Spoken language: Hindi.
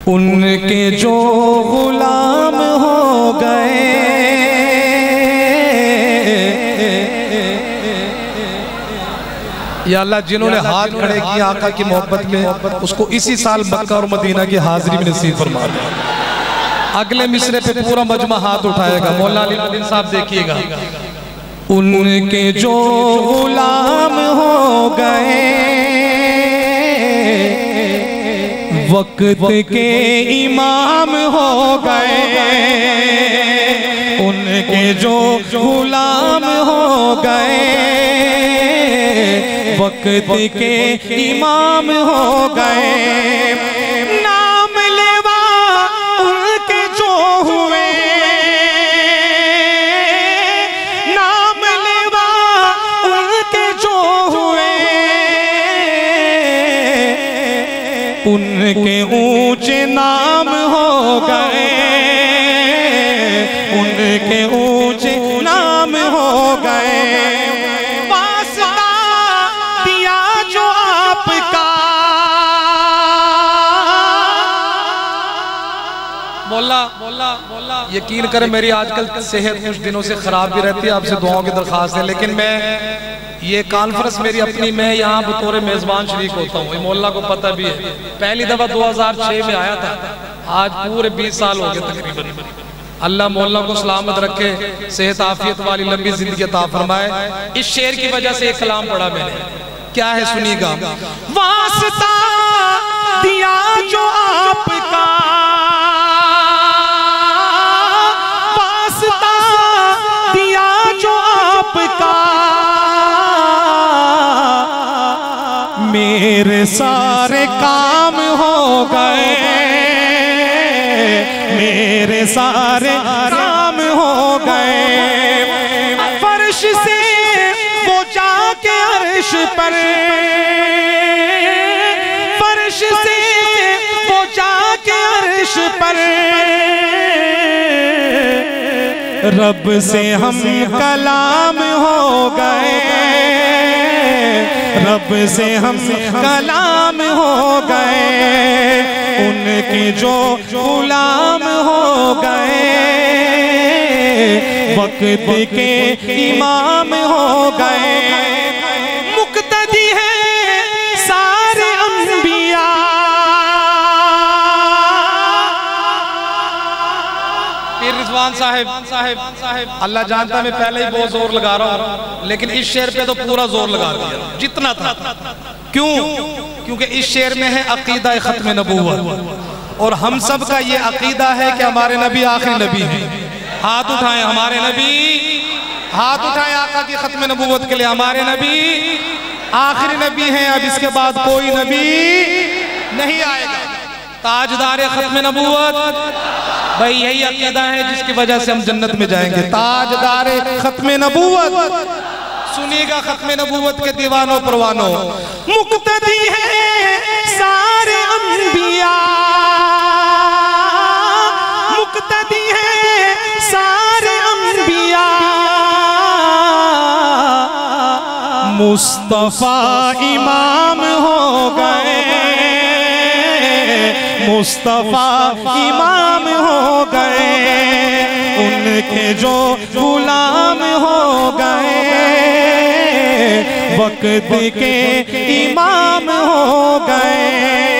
उनके जो गुलाम हो गए, या अल्लाह जिन्होंने हाथ खड़े किए आका की मोहब्बत में, उसको इसी साल मक्का और मदीना की हाजिरी में नसीब फरमा दे। अगले मिसरे पे पूरा मजमा हाथ उठाएगा। मौला अली साहब देखिएगा। उनके जो गुलाम हो गए, वक्त के इमाम हो गए। उनके जो गुलाम हो गए, वक्त के इमाम हो गए। नाम लेवा उनके जो हुए, नाम लेवा उनके जो हुए, उनके ऊंचे नाम हो गए। उनके ऊंचे नाम हो गए। वास्ता दिया जो आपका, मोला मोला मोला यकीन करें मेरी आजकल सेहत कुछ दिनों से खराब भी रहती है, आपसे दुआओं की दरखास्त है। लेकिन मैं ये कॉन्फ्रेंस मेरी अपनी, मैं यहाँ बतौर मेजबान शरीक होता हूँ। मोल्ला को पता भी है, पहली दफा 2006 में आया था। आज पूरे 20 साल हो गए तकरीबन। अल्लाह मोल्ला को सलामत रखे, सेहत आफियत वाली लंबी जिंदगी अता फरमाए। इस शेर की वजह से एक कलाम पढ़ा मैंने, क्या है सुनिएगा। वास्ता दिया जो आपका, वास्ता दिया जो आपका, मेरे सारे काम हो गए। मेरे सारे काम हो गए। फर्श से वो जाके अर्श पर, फर्श से वो जाके अर्श पर, रब से हम कलाम हो गए। रब से हम कलाम हो गए। उनके जो गुलाम हो गए, वक्त के इमाम हो गए। मुक्तदी है सारे अंबिया, रिजवान साहिब अल्लाह जानता मैं पहले ही बहुत जोर लगा रहा हूँ, लेकिन इस शेर पे तो पूरा जोर लगा दिया जितना था। क्यों? क्योंकि इस शेर में है अकीदा खत्म नबूवत, और हम सब का ये अकीदा है कि हमारे नबी आखिरी नबी हैं। हाथ उठाएं हमारे नबी, हाथ उठाएं आका की खत्म नबूवत के लिए। हमारे नबी आखिरी नबी हैं, अब इसके बाद कोई नबी नहीं आएगा। ताजदार खत्म नबूवत, भाई यही अकीदा है जिसकी वजह से हम जन्नत में जाएंगे। ताजदार खत्म नबूवत, सुनिएगा खत्म नबूवत के दीवानों परवानों। मुक्तदी है सारे अंबिया, मुक्तदी है सारे अंबिया, मुस्तफा इमाम हो गए। मुस्तफा इमाम हो गए। उनके जो गुलाम हो गए, वक्त के इमाम हो गए।